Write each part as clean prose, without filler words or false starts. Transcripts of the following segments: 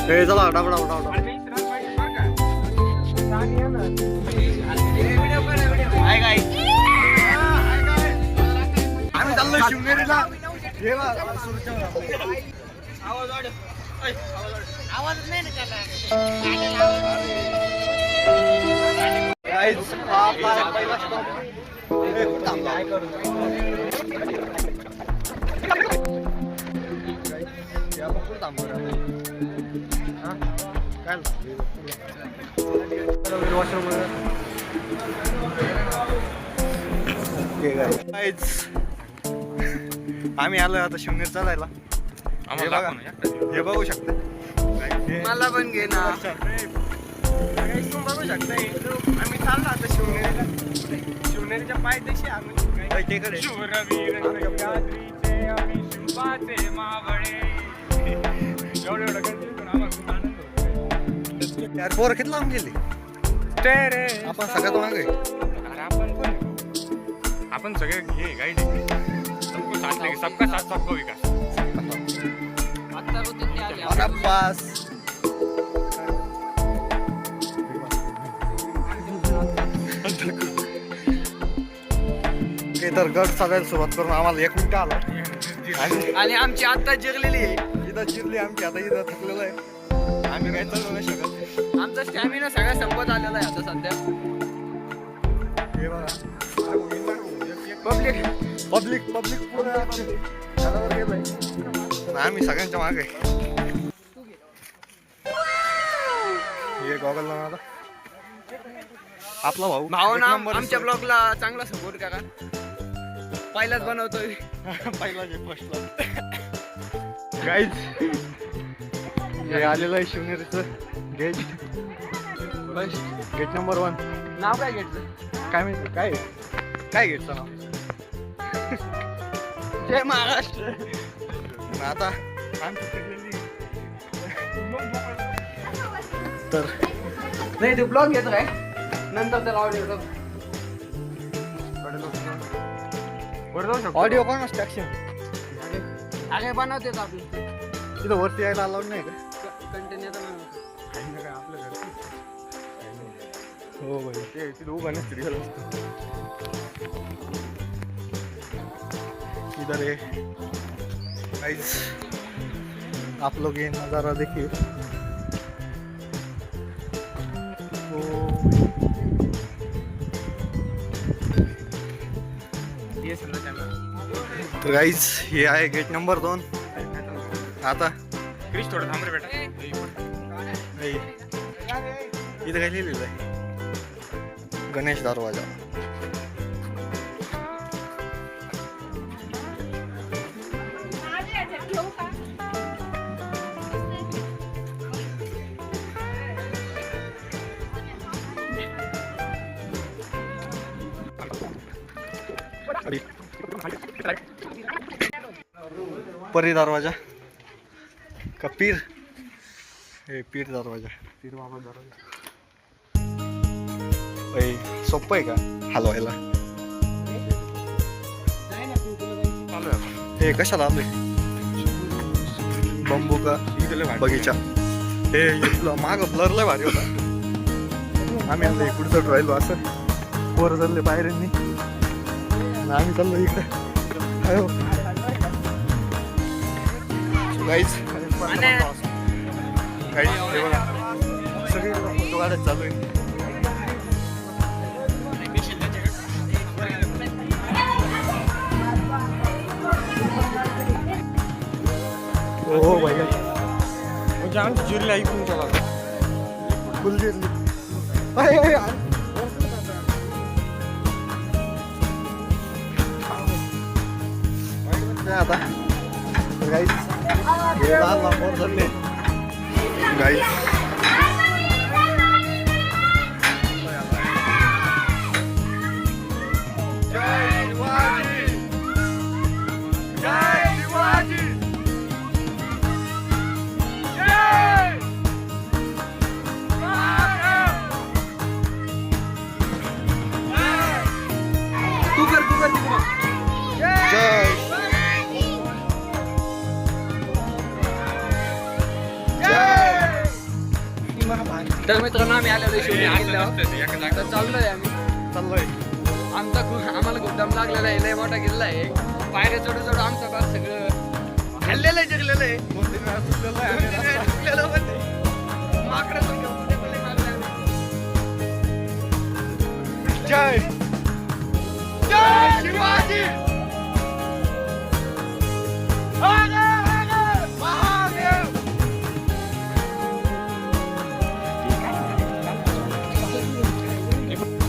हे चला डाबडा डाबडा आम्ही चाललोय शिवनेरीला. आवाज नाही ना त्याला. गाईज हा आपला पहिला स्टॉप. काय करू आम्ही आलोय आता शिवनेर चालायला. हे बघू शकता. मला पण घे ना. बघू शकता आम्ही चाललो आता शिवनेरीला. शिवनेरीच्या पायथ्याशी आम्ही यार पोर किती लांब गेली. आपण सगळ्यात मागे. आपण सगळे हे गाईड सबको साथ लेके सबका साथ सबको विकास. बस तर गड चालायला सुरुवात करून आम्हाला 1 मिनिट आला. आणि आमची आत्ता जिरलेली आहे. इथं चिरली आमची. आता इथं थकलेलं आहे. आम्ही काय चालू नाही शकत. आमचा स्टॅमिना सगळा संपत आलेला आहे आता सध्या. हे बघा पब्लिक पब्लिक पब्लिक पूर्ण गेलंय. आम्ही सगळ्यांच्या मागे. हे गॉगल लावून आता आपला भाऊ भावना आमच्या ब्लॉगला चांगला सपोर्ट करा. पहिलाच बनवतोय. पहिला जे फर्स्ट गाईज हे आलेलं आहे शिवनेरीचं गेट. Gate number 1. नाव काय घेतलं? काय माहिती काय काय गेटचं नाव. जय महाराष्ट्र. आता तर नाही तू ब्लॉग घेतो काय नंतर त्याला ऑडिओ ऑडिओ कोण असते ऍक्शन. अरे बनवते आपली तिथं वरती यायला अलाउड नाही का. कंटेंट येतो हो भाई ते तिथं उभा नसते इधर है गाइस आप लोग ये नज़ारा देखिए. तो गाइस हे आहे गेट नंबर 2. आता क्रिश थोडं थांब रे बेटा. इथं काय लिहिलेलं आहे गणेश दरवाजा. परी दरवाजा का पीर. हे पीर दरवाजा. पीर बाबा दरवाजा. सोपं आहे का हलवायला. हे कशाला आलोय. बंबू का बगीचा. हे माग ब्लरला भारी होता. आम्ही आता इकडचं राहिलो असं. वर चालले बाहेरांनी. आम्ही चाललो इकडे. गाईज सगळी फोटो काढत चालू आहे. हो भैया म्हणजे आमची जिरली ऐकून चला फुल जिरली. आता गाईज गाईज जय तर मित्रांनो आम्ही आलेलो शिवने किल्ल्यावर एका जागेवर तर चाललोय आम्ही चाललोय आम्हाला खूप दम लागलेला आहे लय मोठा किल्ला आहे पायऱ्या चढू चढू आमचं बाग सगळं हल्लेलं आहे जिरलेलं आहे 2-3 वेळा सुटलेलो आहे आम्ही रस्ता. चुकलेलं पण नाही. माकडं पण घेऊन ते पण लय मागले आम्ही. जय जय शिवाजी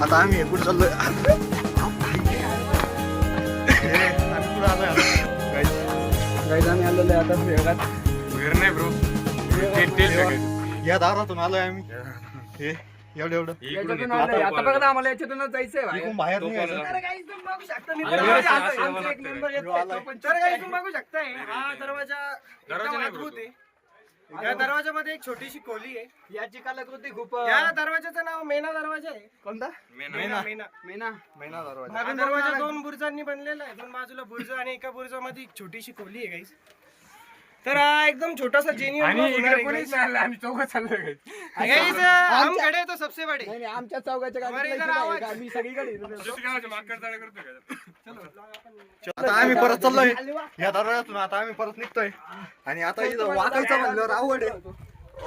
आता आम्ही कुठं चाललोय आम्ही कुठं आलोय गाईज आम्ही आलेलो आहे आता वेगात घर नाही ब्रो तेच सगळं. या दारातून आलोय आम्ही हे एवढं याच्यातून आलोय. आता बघा ना आम्हाला याच्यातूनच जायचंय बाहेर. इकडून बाहेर निघायचं तर guys तुम्ही बघू शकता मी अरे, दरवाजा अरे, आलोय. अरे, आमचा एक अरे, member येतोय. आलाय. तर guys तुम्ही बघू शकताय हा दरवाजा दरवाजा नाही अद्भुत bro. आहे. या दरवाजामध्ये एक छोटीशी खोली आहे याची कलाकृती खूप या दरवाजाचं नाव मेना दरवाजा आहे. कोणता मेना. मेना मेना महिना दरवाजा हा दरवाजा 2 बुर्जांनी बनलेला आहे. 2 बाजूला बुर्ज आणि एका बुर्जामध्ये एक छोटीशी खोली आहे गाईस. तर हा एकदम छोटासा जेन्युइन आणि इकडे कोणीच नाही आलं, आम्ही चौघं चाललोय हम खड़े तो सबसे बडे. नाही नाही आमच्या चौघाच्या बरं, इथं गाडीत आवाज. आम्ही सगळीकडे हिंडतो. माकडताळा करतोय का? आता आम्ही परत चाललोय या दरवाजातून आता आम्ही परत निघतोय आणि आता इथं वाकायचं म्हणल्यावर आवड आहे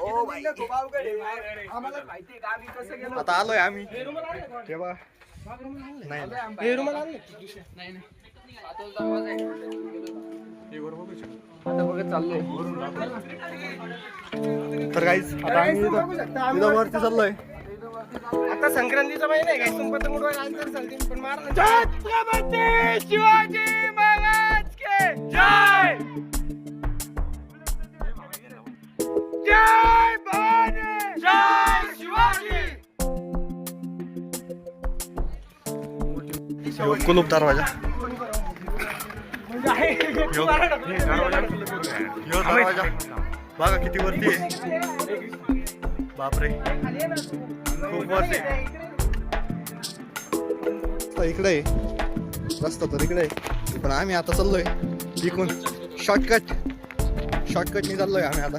ओ भाई खूप अवघड आहे. आम्हाला माहिती आहे का आम्ही कसं गेलो आता आलोय आम्ही तेव्हा नाही हे रुमाल आणले? नाही नाही आतून दरवाजा आहे. आता बघत चाललोय तर काहीच आता आम्ही बघू शकता आम्ही इथं वरती चाललोय आता संक्रांतीचा महिना आहे गाईस. तुम पतंग उडवायला आले तर चालतील पण मार छत्रपती शिवाजी महाराज के जय. जय भवानी जय शिवाजी. ह्यो कुलूप दरवाजा म्हणजे आहे ह्यो दरवाजा बघा किती वरती आहे बापरे खूप वरती आहे. तर इकडे आहे रस्ता तर इकडे आहे पण आम्ही आता चाललोय इकडून शॉर्टकटने चाललोय आम्ही आता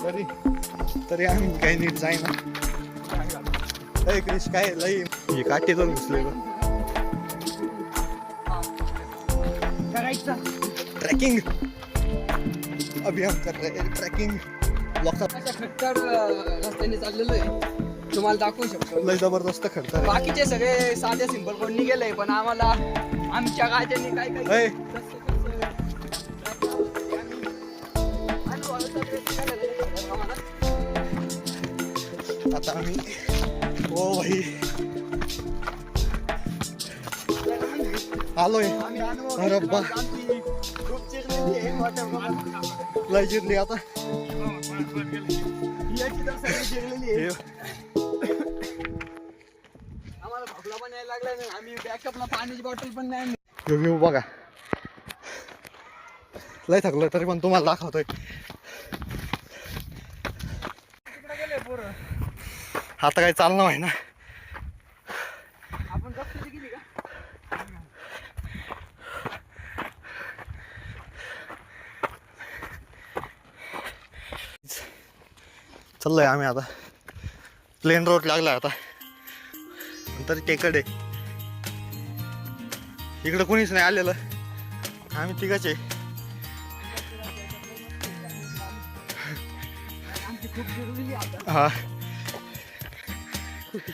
तरी तरी आम्ही काही नीट जाईना अय क्रिश काय लई हे काठी जाऊन घुसले ट्रॅकिंग अभी हम कर रहे हैं ट्रॅकिंग अशा खट्टर रस्त्याने चाललेलो आहे तुम्हाला दाखवू शकतो लय जबरदस्त खडतर आहे. बाकीचे सगळे साधे सिंपल कोणी गेले पण आम्हाला आमच्या गाड्यांनी काय काय अय आता आम्ही ओ भाई आलोय अरे बा लय जिरली आता हे आम्हाला खोकला पण यायला लागला नाही आम्ही बॅकअपला पाण्याची बॉटल पण नाही आणली. ह्यो व्ह्यू बघा लय थकलोय तरी पण तुम्हाला दाखवतोय आता काही चालणं आहे ना आपण रस्त्याची गेली का चाललोय आम्ही आता प्लेन रोड लागला आता तरी टेकड आहे इकडं कोणीच नाही आलेलं आम्ही तिघच आहे हा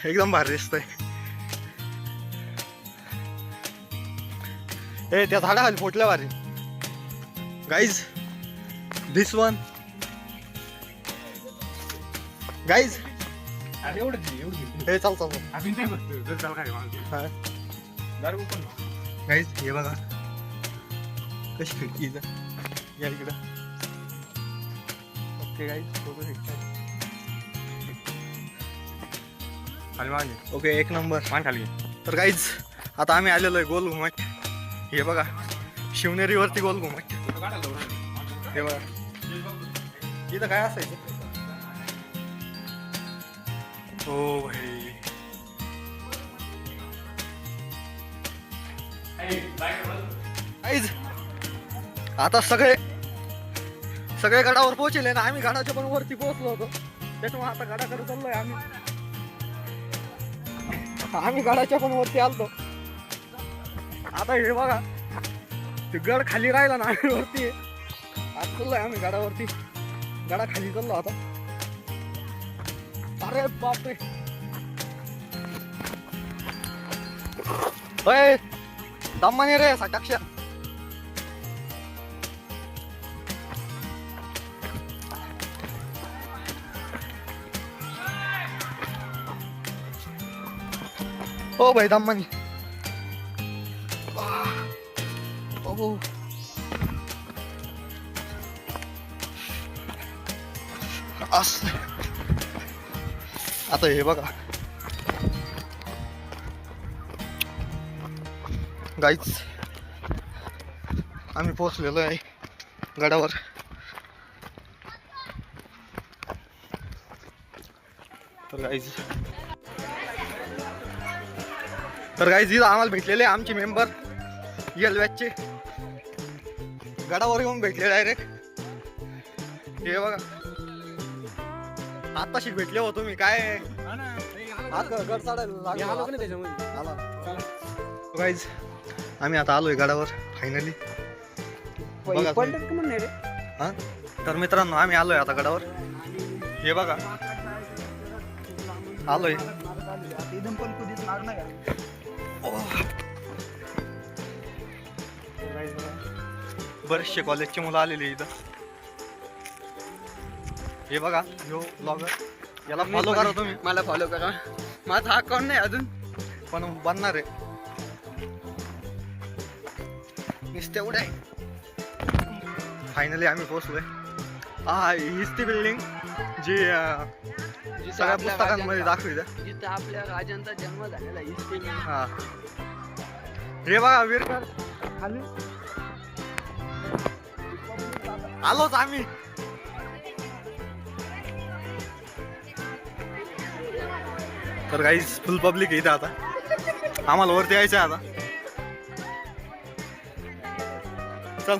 एकदम भारी दिसतंय ए त्या झाडाखाली फोटल्या भारी गाईज दिस वन गाईज हे चाल चाल हा गाईज हे बघा कशी खिडकी इथं या इकडं ओके गाईज फोटो खिडतात ओके एक नंबर मान खाली तर गाईज आता आम्ही आलेलो आहे गोल घुमट हे बघा शिवनेरीवरती गोल घुमट हे बघा इथं काय असायचं हो भाई गाईज आता सगळे गडावर पोहोचले ना, आम्ही गडाच्या पण वरती पोहोचलो होतो, त्याच्यामुळे आता गडाकडे चाललोय आम्ही गडाच्या पण वरती आलतो. आता हे बघा, ते गड खाली राहिला ना, आम्ही वरती आहे. आता चाललोय आम्ही गडावरती, गडा खाली चाललो आता. अरे बापरे, अय दम्माने रे साक्षी. ओ भाई दम्मानी. ओ असं आता हे बघा गाईच, आम्ही पोहोचलेलो आहे गडावर. तर गाईज इथं आम्हाला भेटलेले आमचे मेंबर बॅचचे, गडावर येऊन भेटले डायरेक्ट. हे बघा, आत्ताशी भेटले हो तुम्ही. काय गड चढायला गाईज, आम्ही आता आलोय गडावर फायनली. हा तर मित्रांनो, आम्ही आलोय आता गडावर. हे बघा आलोय. बरेचसे कॉलेजचे मुलं आलेले इथं. हे बघा, यो ब्लॉगर, याला फॉलो करा तुम्ही. मला फॉलो करा, माझा अकाउंट नाही अजून, पण बनणार आहे. तेवढे फायनली आम्ही पोहोचलोय. हा, हीच ती बिल्डिंग जी सगळ्या पुस्तकांमध्ये दाखवली, जिथं आपल्या राजांचा जन्म झालेला हिस्ट्री. हा, हे बघा वीरकर खाली आलोच आम्ही. तर गाईज फुल पब्लिक आहे इथं. आता आम्हाला वरती यायचं आहे. आता चल,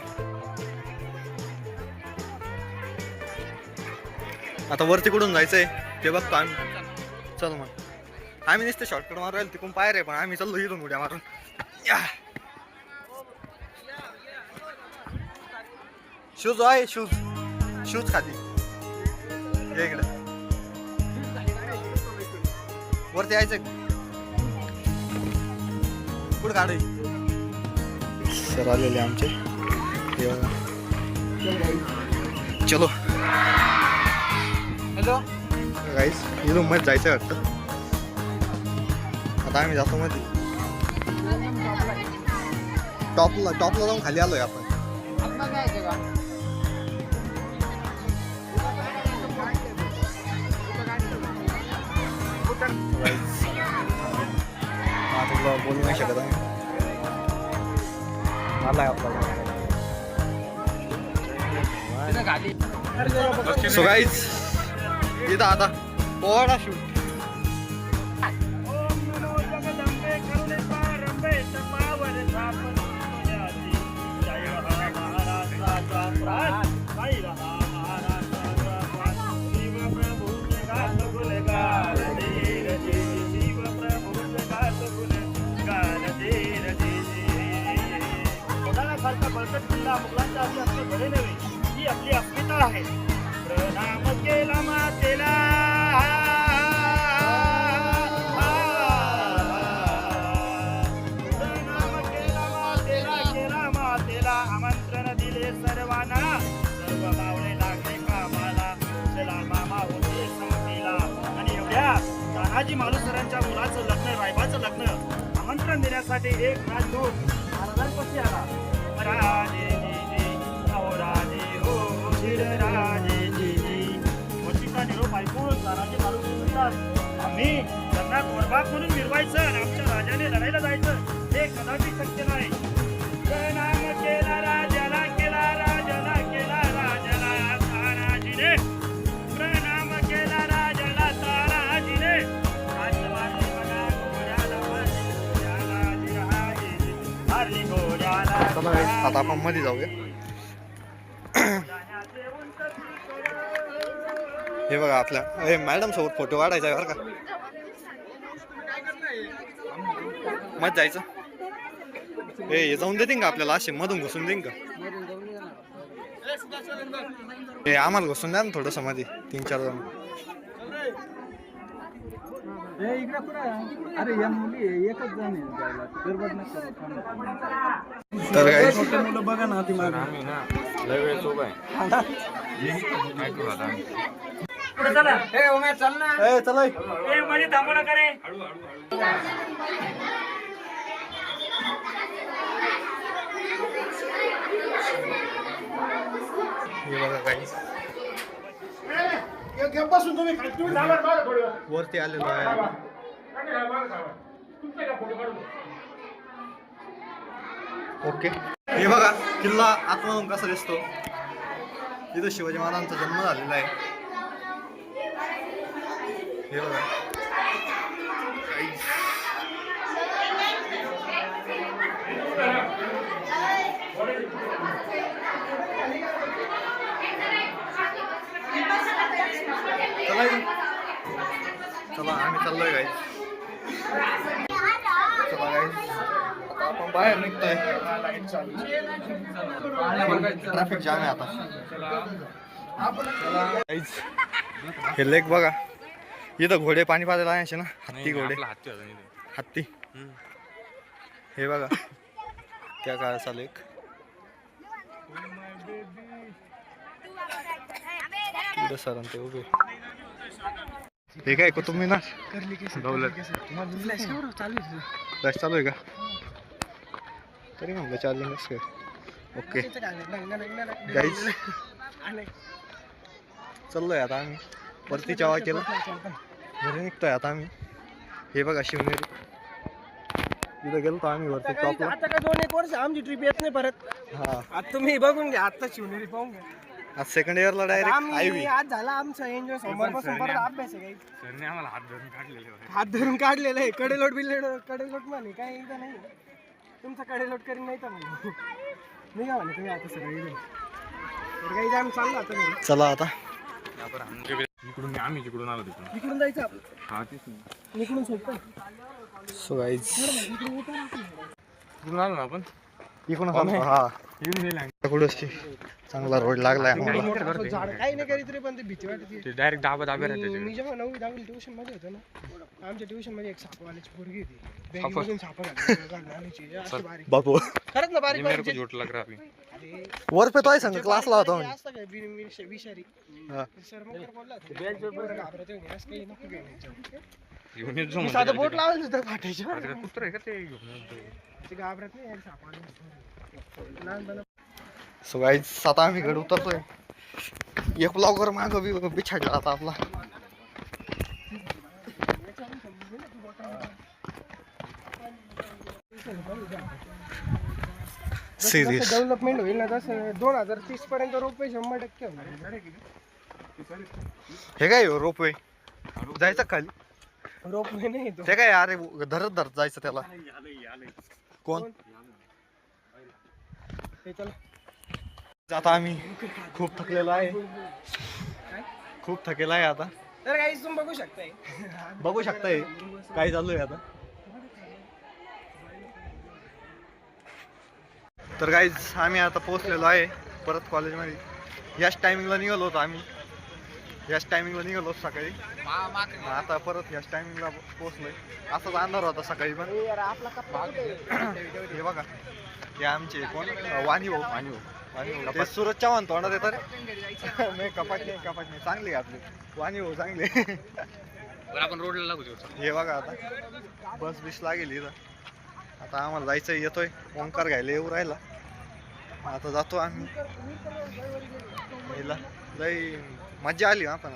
आता वरती कुठून जायचंय ते बघतो आम्ही. चल मग, आम्ही नुसते शॉर्टकट मारून राहील, तिकडून पायर आहे, पण आम्ही चाललो इथून उड्या मारून. शूज आहे, शूज खाली ये इकडे. वरती यायचंय कुठं गाडी सर आलेले आमचे. चलो हॅलो गाईस, इथून मध्ये जायचं वाटतं. आता आम्ही जातो मध्ये. टॉपला जाऊन खाली आलोय आपण. आता बोलू नाही शकत आम्ही. आलाय आपला. सो गाईज, इथं आता पोवाडा शूट. मुलांच्या आपले बरे नव्हे, ही आपली अस्मिता आहे. प्रणाम केला मातेला, प्रणाम केला मातेला, केला मातेला आमंत्रण दिले सर्वांना. सर्व मावळे लागले कामाला, चला मामा होते संगतीला. आणि एवढ्या तानाजी मालुसरांच्या मुलाचं लग्न, रायबाचं लग्न आमंत्रण देण्यासाठी एक राजदूत महाराजांपाशी आला. राजे निरोप ऐकून तानाजी मालुसरे म्हणतात, आम्ही लग्नात वरबाग म्हणून मिरवायचं आणि आमच्या राजाने लढायला जायचं हे कदापि शक्य नाही. प्रणाम केला राजाला, केला राजाला, केला राजाला तानाजीने. प्रणाम केला राजाला तानाजीने. राजवाने बघा घोड्याला मारली, घोड्याला हारली घोड्याला. आता आपण मध्ये जाऊया. हे बघा आपल्या मॅडम सोबत फोटो काढायचा आहे बरं का. मत जायचं हे जाऊन देतील का आपल्याला असे मधून घुसून देईन का. हे आम्हाला घुसून द्या ना थोडंसं मध्ये 3-4 जण. तर मुलं बघा ना ती आम्ही ना लय वेळ सोबत आहे काय करू आता आम्ही. पुढे चला. चल ना. चला ए मध्ये थांबू नका रे. हे बघा काही वरती आलेलो आहे. ओके हे बघा किल्ला आतमधून कसा दिसतो. इथं शिवाजी महाराजांचा जन्म झालेला आहे. हे बघा चला आम्ही चाललोय गाईज. चला गाईज आपण बाहेर निघतोय. ट्रॅफिक जाम आहे आता. हे लेक बघा इथं घोडे पाणी पाजायला आहे ना. हत्ती घोडे हत्ती. हे बघा त्या काळाचा लेक. सर ते उभे हे काय कुतुब मिनार फ्लॅश चालू आहे का तरी म्हणलं चार्जिंग काय. ओके गाईज चाललोय आता आम्ही वरती चावा केलं घरी निघतोय आता आम्ही. हे बघा शिवनेरी तिथं गेलो आम्ही वरती टॉपला. आता काय 2-1 वर्ष आमची ट्रिप येत नाही परत. हा आता तुम्ही बघून घ्या आता शिवनेरी पाहून घ्या. आज सेकंड इयरला डायरेक्ट आयवी. आज झाला आमचा एन्जॉय. सोमवारपासून परत अभ्यास आहे. सरने आम्हाला हात धरून काढलेले होते. हात धरून काढलेलं आहे. कडेलोट कडेलोट म्हणे काय एकदा नाही तुमचा कडेलोट करीन नाही तर म्हणे निघा म्हणे तुम्ही आता सगळे तर काही आम्ही चाललो आता घरी. चला आता इकडून आम्ही जिकडून आलो तिकडून इकडून जायचं आपण. हा तेच इकडून सोडतो. सो गाईज इकडून आलो ना आपण. इकडून हा येऊन गेला कुठंच चांगला रोड लागलाय झाड काही नाही करीत रे पण ते भीती वाटते. ते डायरेक्ट दाबा राहते. मी जेव्हा 9वी 10वी ट्युशन मध्ये होतो ना आमच्या ट्युशन मध्ये एक सापवाल्याची पोरगी होती. बँकेमधून सापा घालायची अशी बारीक. बापू खरंच ना बारीक मेरे को बारीक. झोट लग रहा अभी. अरे वर पे तो आहे संग क्लासला होता म्हणे. असतं काय विषारी हा. सर मग बोलला घाबरते म्हणे असं काही नको घ्यायचं. घेऊन येत जाऊ मी साधं बोट लावलं सुद्धा फाटायच्या. कुत्र आहे का ते घेऊन येतो. ते घाबरत नाही यार सापवाले. लहानपणा सो गाईज आता आम्ही गड उतरतोय. एक ब्लॉगर माग बिछाडला आता आपला. सिरियस डेव्हलपमेंट होईल ना तसं 2030 पर्यंत रोपवे 100% होणार. हे काय रोपवे जायचं खाली. रोपवे नाही तो ते काय अरे धरत धरत जायचं त्याला. कोण ते चला आता आम्ही खूप थकलेलो आहे. खूप थकेला आहे आता. तर काही तुम्ही बघू शकताय. बघू शकताय काय चालू आहे आता. तर गाईज आम्ही आता पोहोचलेलो आहे परत कॉलेजमध्ये. याच टायमिंगला निघालो होतो आम्ही. याच टायमिंगला निघालो होतो सकाळी. आता परत याच टायमिंगला पोहोचलोय. असाच अंधार होता सकाळी पण. हे बघा हे आमचे कोण वाणी भाऊ. ते सूरज चव्हाण तोंडात येतात. नाही कपाट नाही चांगले आपले वाणी भाऊ चांगले. आपण रोडला लागू देऊ. हे बघा आता बस बिस लागेल इथं. आता आम्हाला जायचं येतोय. ओंकार घ्यायला येऊ राहिला. आता जातो आम्ही. लई मज्जा आली हा पण.